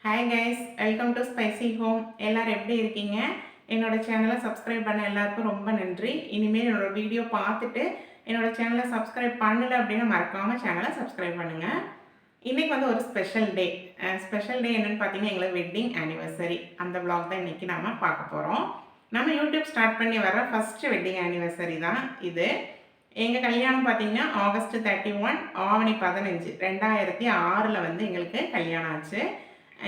Hi guys, welcome to spicy home. எல்லோரும் எப்படி இருக்கீங்க? என்னோடய சேனலை சப்ஸ்கிரைப் பண்ண எல்லாருக்கும் ரொம்ப நன்றி. இனிமேல் என்னோடய வீடியோ பார்த்துட்டு என்னோடய சேனலை சப்ஸ்கிரைப் பண்ணலை அப்படின்னா மறக்காமல் சேனலை சப்ஸ்கிரைப் பண்ணுங்கள். இன்றைக்கி வந்து ஒரு ஸ்பெஷல் டே. என்னென்னு பார்த்தீங்கன்னா எங்களுக்கு வெட்டிங் ஆனிவர்சரி. அந்த விளாக் தான் இன்றைக்கி நம்ம பார்க்க போகிறோம். நம்ம யூடியூப் ஸ்டார்ட் பண்ணி வர ஃபஸ்ட்டு வெட்டிங் ஆனிவர்சரி தான் இது. எங்கள் கல்யாணம் பார்த்தீங்கன்னா ஆகஸ்ட் 31 ஆவணி 15 2006 வந்து எங்களுக்கு கல்யாணம் ஆச்சு.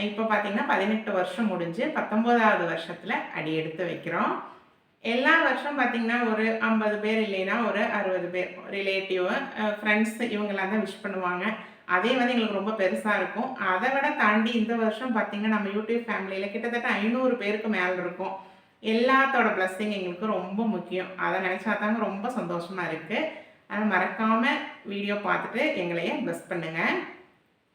இப்போ பார்த்தீங்கன்னா 18 வருஷம் முடிஞ்சு 19வது வருஷத்தில் அடி எடுத்து வைக்கிறோம். எல்லா வருஷம் பார்த்தீங்கன்னா ஒரு 50 பேர் இல்லைன்னா ஒரு 60 பேர் ரிலேட்டிவ், ஃப்ரெண்ட்ஸ் இவங்கெல்லாம் தான் விஷ் பண்ணுவாங்க. அதே வந்து எங்களுக்கு ரொம்ப பெருசாக இருக்கும். அதை விட தாண்டி இந்த வருஷம் பார்த்தீங்கன்னா நம்ம யூடியூப் ஃபேமிலியில் கிட்டத்தட்ட 500 பேருக்கு மேலே இருக்கும். எல்லாத்தோட பிளஸ்ஸிங் எங்களுக்கு ரொம்ப முக்கியம். அதை நினச்சா தாங்க ரொம்ப சந்தோஷமாக இருக்குது. அதை மறக்காமல் வீடியோ பார்த்துட்டு எங்களையே பிளஸ் பண்ணுங்கள்.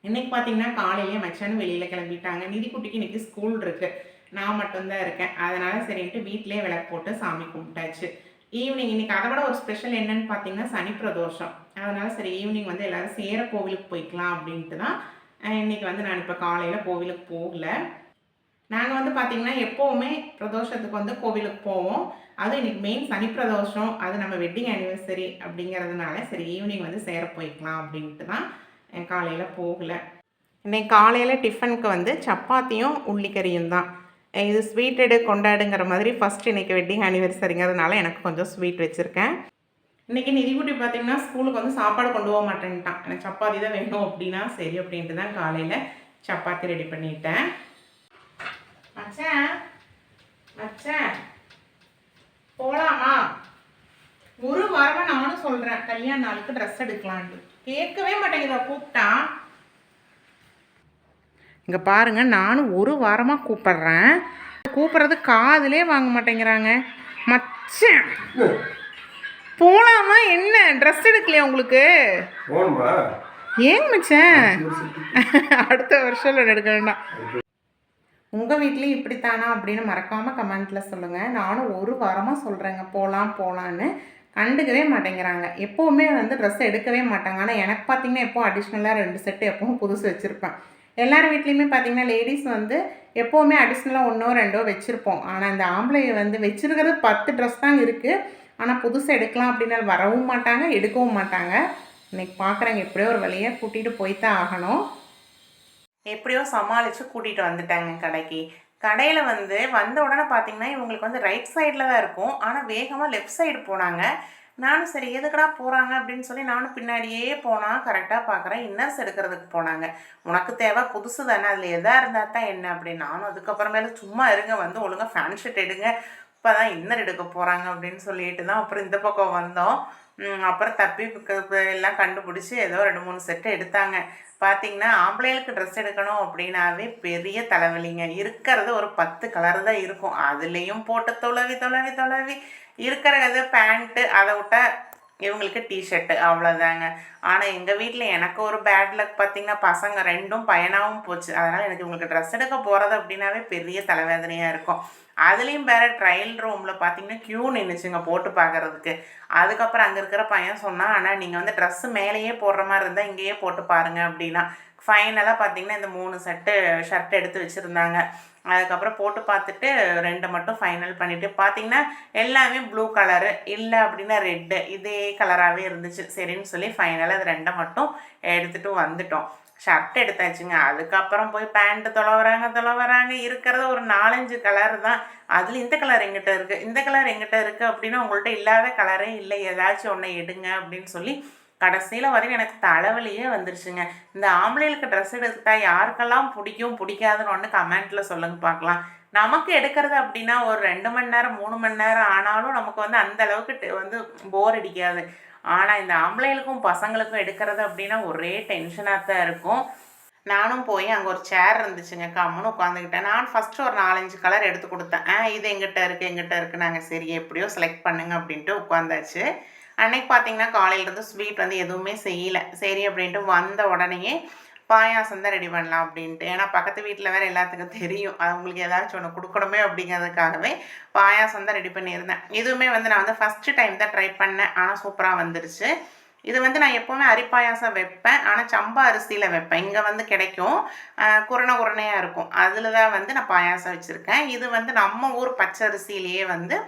இன்றைக்கி பார்த்தீங்கன்னா காலையிலேயே மச்சான் வெளியில் கிளம்பிட்டாங்க. நிதிக்குட்டிக்கு இன்றைக்கி ஸ்கூல் இருக்குது. நான் மட்டும்தான் இருக்கேன். அதனால் சரின்ட்டு வீட்டிலே விளக்கு போட்டு சாமி கும்பிட்டாச்சு. ஈவினிங் இன்றைக்கி அதை விட ஒரு ஸ்பெஷல் என்னன்னு பார்த்தீங்கன்னா சனி பிரதோஷம். அதனால் சரி ஈவினிங் வந்து எல்லோரும் சேர கோவிலுக்கு போய்க்கலாம் அப்படின்ட்டு தான் இன்றைக்கி வந்து நான் இப்போ காலையில் கோவிலுக்கு போகல. நாங்கள் வந்து பார்த்திங்கன்னா எப்போவுமே பிரதோஷத்துக்கு வந்து கோவிலுக்கு போவோம். அதுவும் இன்றைக்கி மெயின் சனி பிரதோஷம், அது நம்ம வெட்டிங் ஆனிவர்சரி அப்படிங்கிறதுனால சரி ஈவினிங் வந்து சேர போய்க்கலாம் அப்படின்ட்டு தான் காலையில் போகலை. இன்றைக்கி காலையில் டிஃபனுக்கு வந்து சப்பாத்தியும் உள்ளிக்கறியும் தான். இது ஸ்வீட்டடு கொண்டாடுங்கிற மாதிரி ஃபஸ்ட்டு இன்றைக்கி வெட்டிங் ஆனிவர்சரிங்கிறதுனால எனக்கு கொஞ்சம் ஸ்வீட் வச்சுருக்கேன். இன்றைக்கி நிதிக்குட்டி பார்த்திங்கன்னா ஸ்கூலுக்கு வந்து சாப்பாடு கொண்டு போக மாட்டேன்ட்டான். எனக்கு சப்பாத்தி தான் வேணும் அப்படின்னா சரி அப்படின்ட்டு தான் காலையில் சப்பாத்தி ரெடி பண்ணிட்டேன். மச்சான் மச்சான் போகலாமா? ஒரு வாரமாக நானும் சொல்கிறேன் கல்யாண நாளுக்கு ட்ரெஸ் எடுக்கலான்ட்டு. கேட்கவே மாட்டேங்குதா கூப்பிட்டா. இங்கே பாருங்கள், நானும் ஒரு வாரமாக கூப்பிட்றேன், கூப்பிட்றது காதிலே வாங்க மாட்டேங்கிறாங்க. மச்சான் போகலாமா? என்ன ட்ரெஸ் எடுக்கலையா உங்களுக்கு? ஏங்க மச்சான் அடுத்த வருஷம் எடுக்க வேண்டாம். உங்கள் வீட்லேயும் இப்படித்தானா அப்படின்னு மறக்காமல் கமெண்ட்டில் சொல்லுங்கள். நானும் ஒரு வாரமாக சொல்கிறேங்க போகலான்னு, கண்டுக்கவே மாட்டேங்கிறாங்க. எப்போவுமே வந்து ட்ரெஸ் எடுக்கவே மாட்டாங்க. ஆனால் எனக்கு பார்த்திங்கன்னா எப்போ அடிஷ்னலாக 2 செட்டு எப்பவும் புதுசு வச்சுருப்பேன். எல்லார் வீட்லேயுமே பார்த்திங்கன்னா லேடிஸ் வந்து எப்போவுமே அடிஷ்னலாக 1ஓ 2ஓ வச்சுருப்போம். ஆனால் இந்த ஆம்பளை வந்து வச்சுருக்கிறது 10 ட்ரெஸ் தான் இருக்குது. ஆனால் புதுசு எடுக்கலாம் அப்படின்னா வரவும் மாட்டாங்க, எடுக்கவும் மாட்டாங்க. இன்றைக்கி பார்க்குறேங்க எப்படியோ ஒரு வழியாக கூட்டிகிட்டு போய்த்தான் ஆகணும். எப்படியோ சமாளித்து கூட்டிகிட்டு வந்துட்டாங்க கடைக்கு. கடையில் வந்து வந்த உடனே பார்த்திங்கன்னா இவங்களுக்கு வந்து ரைட் சைடில் தான் இருக்கும். ஆனால் வேகமாக லெஃப்ட் சைடு போனாங்க. நானும் சரி எதுக்கடா போகிறாங்க அப்படின்னு சொல்லி நானும் பின்னாடியே போனால் கரெக்டாக பார்க்குறேன் இன்னர்ஸ் எடுக்கிறதுக்கு போனாங்க. உனக்கு தேவை புதுசு தானே, அதில் எதாக இருந்தால் தான் என்ன அப்படின்னு. நானும் அதுக்கப்புறமேல சும்மா இருங்க, வந்து ஒழுங்காக ஃபேன் ஷர்ட் எடுங்க, இப்போ தான் இன்னர் எடுக்க போகிறாங்க அப்படின்னு சொல்லிட்டு தான் அப்புறம் இந்த பக்கம் வந்தோம். அப்புறம் தப்பி எல்லாம் கண்டுபிடிச்சி ஏதோ 2-3 செட்டு எடுத்தாங்க. பார்த்திங்கன்னா ஆம்பளைகளுக்கு ட்ரெஸ் எடுக்கணும் அப்படின்னாவே பெரிய தலைவலிங்க. இருக்கிறது ஒரு 10 கலர் தான் இருக்கும். அதுலேயும் போட்டு தொலைவி இருக்கிறது பேண்ட்டு, அதை விட்டால் இவங்களுக்கு டிஷர்ட்டு, அவ்வளோதாங்க. ஆனால் எங்கள் வீட்டில் எனக்கு ஒரு பேட் லக் பார்த்திங்கன்னா பசங்க 2ம் பையனாகவும் போச்சு. அதனால் எனக்கு இவங்களுக்கு ட்ரெஸ் எடுக்க போகிறது அப்படின்னாவே பெரிய தலைவேதனையாக இருக்கும். அதுலேயும் வேறு ட்ரையல் ரூமில் பார்த்திங்கன்னா க்யூ நின்றுச்சுங்க போட்டு பார்க்குறதுக்கு. அதுக்கப்புறம் அங்கே இருக்கிற பையன் சொன்னால், ஆனால் நீங்கள் வந்து ட்ரெஸ்ஸு மேலேயே போடுற மாதிரி இருந்தால் இங்கேயே போட்டு பாருங்கள் அப்படின்னா. ஃபைனலாக பார்த்திங்கன்னா இந்த 3 செட்டு ஷர்ட் எடுத்து வச்சுருந்தாங்க. அதுக்கப்புறம் போட்டு பார்த்துட்டு 2 மட்டும் ஃபைனல் பண்ணிவிட்டு பார்த்திங்கன்னா எல்லாமே ப்ளூ கலரு, இல்லை அப்படின்னா ரெட்டு, இதே கலராகவே இருந்துச்சு. சரின்னு சொல்லி ஃபைனலாக அது 2 மட்டும் எடுத்துகிட்டு வந்துட்டோம். ஷர்ட் எடுத்தாச்சுங்க. அதுக்கப்புறம் போய் பேண்ட்டு தொலைவராங்க. இருக்கிறது ஒரு 4-5 கலர் தான். அதில் இந்த கலர் எங்கிட்ட இருக்குது, இந்த கலர் எங்கிட்ட இருக்குது அப்படின்னா உங்கள்கிட்ட இல்லாத கலரே இல்லை, ஏதாச்சும் ஒன்று எடுங்க அப்படின்னு சொல்லி கடைசியில் வரைக்கும் எனக்கு தலைவலியே வந்துருச்சுங்க. இந்த ஆம்பளைகளுக்கு ட்ரெஸ் எடுத்துட்டா யாருக்கெல்லாம் பிடிக்காதுன்னு ஒன்று கமெண்ட்டில் சொல்லுங்க பார்க்கலாம். நமக்கு எடுக்கிறது அப்படின்னா ஒரு 2 மணி நேரம் 3 மணி நேரம் ஆனாலும் நமக்கு வந்து அந்த அளவுக்கு வந்து போர் அடிக்காது. ஆனால் இந்த ஆம்பளைகளுக்கும் பசங்களுக்கும் எடுக்கிறது அப்படின்னா ஒரே டென்ஷனாக தான் இருக்கும். நானும் போய் அங்கே ஒரு சேர் இருந்துச்சுங்க, கம்முன்னு உட்காந்துக்கிட்டேன். நான் ஃபஸ்ட்டு ஒரு 4-5 கலர் எடுத்து கொடுத்தேன். இது எங்கிட்ட இருக்குது நாங்கள் சரி எப்படியோ செலக்ட் பண்ணுங்க அப்படின்ட்டு உட்காந்தாச்சு. அன்னைக்கு பார்த்திங்கன்னா காலையிலேருந்து ஸ்வீட் வந்து எதுவுமே செய்யலை. சரி அப்படின்ட்டு வந்த உடனேயே பாயாசம் தான் ரெடி பண்ணலாம் அப்படின்ட்டு. ஏன்னா பக்கத்து வீட்டில் வேறு எல்லாத்துக்கும் தெரியும், அவங்களுக்கு ஏதாச்சும் ஒன்று கொடுக்கணுமே அப்படிங்கிறதுக்காகவே பாயாசம் தான் ரெடி பண்ணியிருந்தேன். இதுவுமே வந்து நான் வந்து ஃபஸ்ட்டு டைம் தான் ட்ரை பண்ணேன். ஆனால் சூப்பராக வந்துருச்சு. இது வந்து நான் எப்போவுமே அரி பாயாசம் வைப்பேன். ஆனால் சம்பா அரிசியில் வைப்பேன். இங்கே வந்து கிடைக்கும். குருணையாக இருக்கும். அதில் தான் வந்து நான் பாயாசம் வச்சுருக்கேன். இது வந்து நம்ம ஊர் பச்சை அரிசியிலேயே வந்து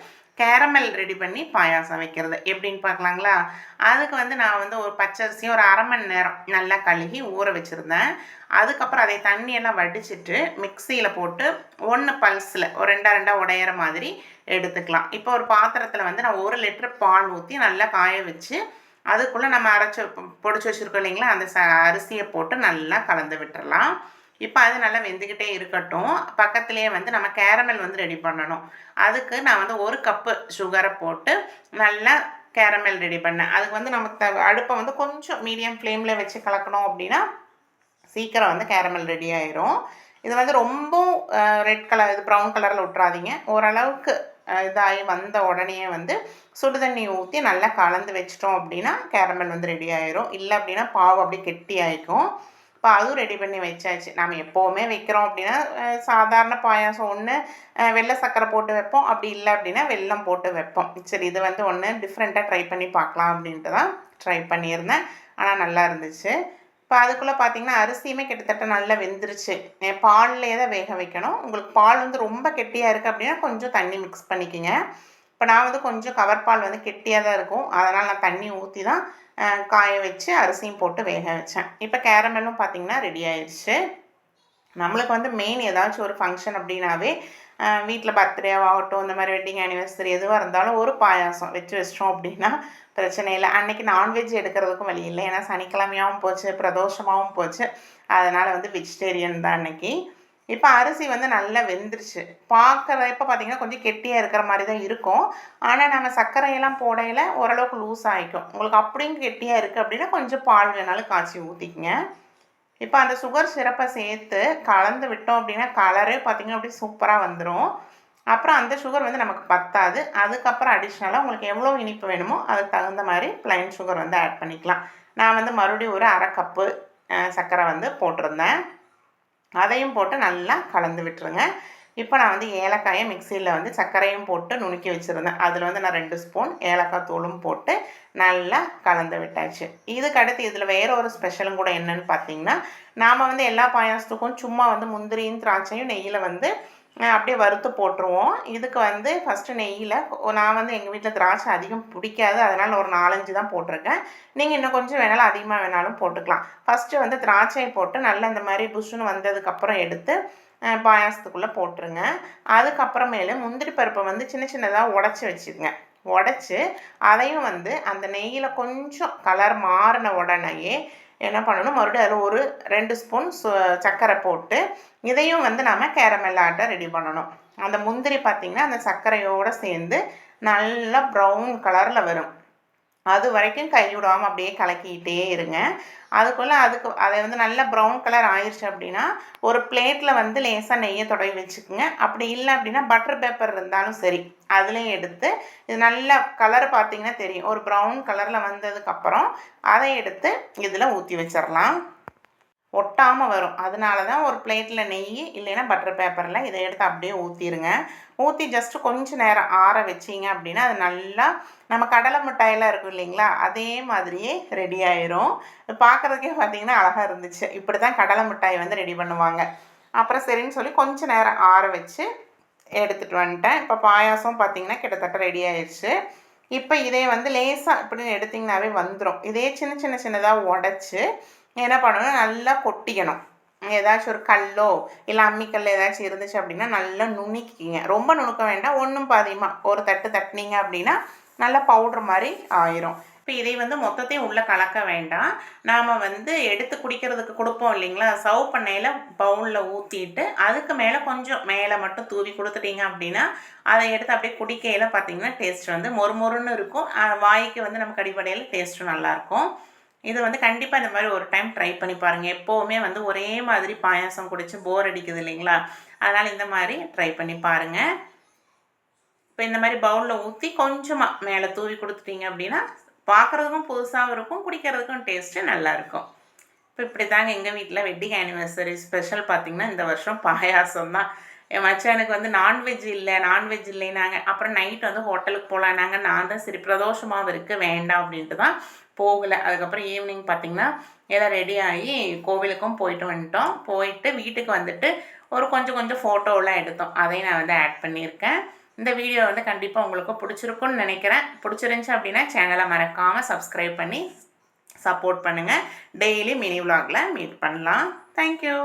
கேரமல் ரெடி பண்ணி பாயாசம் வைக்கிறது எப்படின்னு பார்க்கலாங்களா? அதுக்கு வந்து நான் வந்து ஒரு பச்சரிசியும் ஒரு 1/2 மணி நேரம் நல்லா கழுகி ஊற வச்சுருந்தேன். அதுக்கப்புறம் அதை தண்ணியெல்லாம் வடிச்சிட்டு மிக்சியில் போட்டு 1 பல்ஸில் ஒரு 2 உடையிற மாதிரி எடுத்துக்கலாம். இப்போ ஒரு பாத்திரத்தில் வந்து நான் 1 லிட்டர் பால் ஊற்றி நல்லா காய வச்சு அதுக்குள்ளே நம்ம அரைச்சி பொடிச்சு வச்சுருக்கோம் இல்லைங்களா, அந்த அரிசியை போட்டு நல்லா கலந்து விட்டுறலாம். இப்போ அது நல்லா வெந்துக்கிட்டே இருக்கட்டும். பக்கத்துலேயே வந்து நம்ம கேரமல் வந்து ரெடி பண்ணணும். அதுக்கு நான் வந்து 1 கப்பு சுகரை போட்டு நல்லா கேரமல் ரெடி பண்ணேன். அதுக்கு வந்து நம்ம அடுப்பை வந்து கொஞ்சம் மீடியம் ஃப்ளேமில் வச்சு கலக்கணும் அப்படின்னா சீக்கிரம் வந்து கேரமல் ரெடி ஆயிரும். இது வந்து ரொம்ப ரெட் கலர் இது ப்ரௌன் கலரில் விட்றாதீங்க. ஓரளவுக்கு இதாகி வந்த உடனே வந்து சுடு தண்ணி ஊற்றி நல்லா கலந்து வச்சிட்டோம் அப்படின்னா கேரமல் வந்து ரெடி ஆயிரும். இல்லை அப்படின்னா பாவு அப்படியே கெட்டி ஆகிக்கும். இப்போ அதுவும் ரெடி பண்ணி வச்சாச்சு. நம்ம எப்போவுமே வைக்கிறோம் அப்படின்னா சாதாரண பாயாசம் ஒன்று வெள்ளை சர்க்கரை போட்டு வைப்போம். அப்படி இல்லை அப்படின்னா வெல்லம் போட்டு வைப்போம். சரி, இது வந்து ஒன்று டிஃப்ரெண்ட்டாக ட்ரை பண்ணி பார்க்கலாம் அப்படின்ட்டு தான் ட்ரை பண்ணியிருந்தேன். ஆனால் நல்லா இருந்துச்சு. இப்போ அதுக்குள்ளே பார்த்தீங்கன்னா அரிசியுமே கிட்டத்தட்ட நல்லா வெந்துருச்சு. பால்லே தான் வேக வைக்கணும். உங்களுக்கு பால் வந்து ரொம்ப கெட்டியாக இருக்குது அப்படின்னா கொஞ்சம் தண்ணி மிக்ஸ் பண்ணிக்கோங்க. இப்போ நான் வந்து கொஞ்சம் கவர் பால் வந்து கெட்டியாக தான் இருக்கும். அதனால் நான் தண்ணி ஊற்றி தான் காய வச்சு அரிசியும் போட்டு வேக வச்சேன். இப்போ கேரமெல்லும் பார்த்திங்கன்னா ரெடி ஆயிடுச்சு. நம்மளுக்கு வந்து மெயின் ஏதாச்சும் ஒரு ஃபங்க்ஷன் அப்படின்னாவே வீட்டில் பர்த்டேவாகட்டும், இந்த மாதிரி வெட்டிங் ஆனிவர்சரி எதுவாக இருந்தாலும் ஒரு பாயாசம் வச்சு வச்சிட்டோம் அப்படின்னா பிரச்சனை இல்லை. அன்றைக்கி நான்வெஜ் எடுக்கிறதுக்கும் வழி இல்லை. ஏன்னா சனிக்கிழமையாகவும் போச்சு, பிரதோஷமாகவும் போச்சு. அதனால் வந்து வெஜிடேரியன் தான் அன்றைக்கி. இப்போ அரிசி வந்து நல்லா வெந்துருச்சு. பார்க்குறப்ப பார்த்திங்கன்னா கொஞ்சம் கெட்டியாக இருக்கிற மாதிரி தான் இருக்கும். ஆனால் நம்ம சர்க்கரையெல்லாம் போடையில் ஓரளவுக்கு லூஸ் ஆகிக்கும். உங்களுக்கு அப்படியும் கெட்டியாக இருக்குது அப்படின்னா கொஞ்சம் பால் வேணாலும் காய்ச்சி ஊற்றிக்குங்க. இப்போ அந்த சுகர் சிரப்பை சேர்த்து கலந்து விட்டோம் அப்படின்னா கலரே பார்த்திங்கன்னா அப்படியே சூப்பராக வந்துடும். அப்புறம் அந்த சுகர் வந்து நமக்கு பத்தாது. அதுக்கப்புறம் அடிஷ்னலாக உங்களுக்கு எவ்வளோ இனிப்பு வேணுமோ அதுக்கு தகுந்த மாதிரி ப்ளைன் சுகர் வந்து ஆட் பண்ணிக்கலாம். நான் வந்து மறுபடியும் ஒரு 1/2 கப்பு சர்க்கரை வந்து போட்டிருந்தேன். அதையும் போட்டு நல்லா கலந்து விட்டுருங்க. இப்போ நான் வந்து ஏலக்காயை மிக்சியில் வந்து சர்க்கரையும் போட்டு நுணுக்கி வச்சுருந்தேன். அதில் வந்து நான் 2 ஸ்பூன் ஏலக்காய் தூளும் போட்டு நல்லா கலந்து விட்டாச்சு. இதுக்கு அடுத்து இதில் வேறு ஒரு ஸ்பெஷலும் கூட என்னன்னு பார்த்தீங்கன்னா, நாம் வந்து எல்லா பாயாசத்துக்கும் சும்மா வந்து முந்திரியும் திராட்சையும் நெய்யில் வந்து அப்படியே வறுத்து போட்டுருவோம். இதுக்கு வந்து ஃபஸ்ட்டு நெய்யில் நான் வந்து எங்கள் வீட்டில் திராட்சை அதிகம் பிடிக்காது. அதனால் ஒரு 4-5 தான் போட்டிருக்கேன். நீங்கள் இன்னும் கொஞ்சம் வேணாலும் அதிகமாக வேணாலும் போட்டுக்கலாம். ஃபஸ்ட்டு வந்து திராட்சையை போட்டு நல்லா இந்த மாதிரி புஷ்ஷுன்னு வந்ததுக்கப்புறம் எடுத்து பாயாசத்துக்குள்ளே போட்டுருங்க. அதுக்கப்புறமேலு முந்திரி பருப்பை வந்து சின்ன சின்னதாக உடச்சி வச்சுக்கோங்க. உடச்சி அதையும் வந்து அந்த நெய்யில் கொஞ்சம் கலர் மாறின உடனேயே என்ன பண்ணணும், மறுபடியும் அதில் ஒரு 2 ஸ்பூன் சர்க்கரை போட்டு இதையும் வந்து நம்ம கேரமல் ஆட்டை ரெடி பண்ணணும். அந்த முந்திரி பார்த்திங்கன்னா அந்த சர்க்கரையோடு சேர்ந்து நல்லா ப்ரௌன் கலரில் வரும். அது வரைக்கும் கைவிடாமல் அப்படியே கலக்கிக்கிட்டே இருங்க. அதுக்குள்ளே அதை வந்து நல்லா ப்ரௌன் கலர் ஆயிடுச்சு அப்படின்னா ஒரு பிளேட்டில் வந்து லேசாக நெய்யை தடவி வச்சுக்கோங்க. அப்படி இல்லை அப்படின்னா பட்டர் பேப்பர் இருந்தாலும் சரி, அதுலேயும் எடுத்து இது நல்லா கலர் பார்த்திங்கன்னா தெரியும். ஒரு ப்ரௌன் கலரில் வந்ததுக்கப்புறம் அதை எடுத்து இதில் ஊற்றி வச்சிடலாம். ஒட்டாமல் வரும். அதனால தான் ஒரு பிளேட்டில் நெய் இல்லைன்னா பட்டர் பேப்பரில் இதை எடுத்து அப்படியே ஊற்றிடுங்க. ஊற்றி ஜஸ்ட்டு கொஞ்சம் நேரம் ஆற வச்சிங்க அப்படின்னா அது நல்லா நம்ம கடலை மிட்டாயெல்லாம் இருக்கும் இல்லைங்களா, அதே மாதிரியே ரெடி ஆயிரும். பார்க்குறதுக்கே பார்த்திங்கன்னா அழகாக இருந்துச்சு. இப்படி தான் கடலை மிட்டாய் வந்து ரெடி பண்ணுவாங்க. அப்புறம் சரின்னு சொல்லி கொஞ்சம் நேரம் ஆற வச்சு எடுத்துகிட்டு வந்துட்டேன். இப்போ பாயாசம் பார்த்திங்கன்னா கிட்டத்தட்ட ரெடி ஆயிடுச்சு. இப்போ இதே வந்து லேசாக இப்படின்னு எடுத்திங்கனாவே வந்துடும். இதே சின்ன சின்னதாக உடச்சி என்ன பண்ணணும், நல்லா கொட்டிக்கணும். ஏதாச்சும் ஒரு கல்லோ இல்லை அம்மிக்கல் ஏதாச்சும் இருந்துச்சு அப்படின்னா நல்லா நுணுக்கிங்க. ரொம்ப நுணுக்க வேண்டாம், ஒன்றும் பாதியமாக ஒரு தட்டு தட்டினீங்க அப்படின்னா நல்லா பவுட்ரு மாதிரி ஆயிரும். இப்போ இதை வந்து மொத்தத்தையும் உள்ளே கலக்க வேண்டாம். நாம் வந்து எடுத்து குடிக்கிறதுக்கு கொடுப்போம் இல்லைங்களா, சர்வ் பண்ணையில் பவுலில் ஊற்றிட்டு அதுக்கு மேலே கொஞ்சம் மேலே மட்டும் தூவி கொடுத்துட்டீங்க அப்படின்னா அதை எடுத்து அப்படியே குடிக்கையில் பார்த்திங்கன்னா டேஸ்ட் வந்து மொறுமொறுன்னு இருக்கும். வாய்க்கு வந்து நமக்கு அடிப்படையில் டேஸ்ட்டும் நல்லாயிருக்கும். இது வந்து கண்டிப்பாக இந்த மாதிரி ஒரு டைம் ட்ரை பண்ணி பாருங்கள். எப்போவுமே வந்து ஒரே மாதிரி பாயாசம் குடித்து போர் அடிக்குது இல்லைங்களா, அதனால் இந்த மாதிரி ட்ரை பண்ணி பாருங்கள். இப்போ இந்த மாதிரி பவுலில் ஊற்றி கொஞ்சமாக மேலே தூவி கொடுத்துட்டீங்க அப்படின்னா பார்க்குறதுக்கும் புதுசாகவும் இருக்கும், குடிக்கிறதுக்கும் டேஸ்ட்டு நல்லாயிருக்கும். இப்போ இப்படி தாங்க எங்கள் வீட்டில் வெட்டிங் ஆனிவர்சரி ஸ்பெஷல் பார்த்திங்கன்னா இந்த வருஷம் பாயாசம் தான். என் மச்சானுக்கு வந்து நான்வெஜ் இல்லைனாங்க. அப்புறம் நைட் வந்து ஹோட்டலுக்கு போகலான்னாங்க. நான் தான் சரி பிரதோஷமாகவும் இருக்குது வேண்டாம் அப்படின்ட்டு தான் போகலை. அதுக்கப்புறம் ஈவினிங் பார்த்திங்கன்னா எல்லாம் ரெடி ஆகி கோவிலுக்கும் போயிட்டு வந்துட்டோம். போயிட்டு வீட்டுக்கு வந்துட்டு ஒரு கொஞ்சம் ஃபோட்டோலாம் எடுத்தோம். அதையும் நான் வந்து ஆட் பண்ணியிருக்கேன். இந்த வீடியோ வந்து கண்டிப்பாக உங்களுக்கு பிடிச்சிருக்குன்னு நினைக்கிறேன். பிடிச்சிருந்துச்சி அப்படின்னா சேனலை மறக்காமல் சப்ஸ்கிரைப் பண்ணி சப்போர்ட் பண்ணுங்கள். டெய்லி மினி விலாகில் மீட் பண்ணலாம். தேங்க்யூ.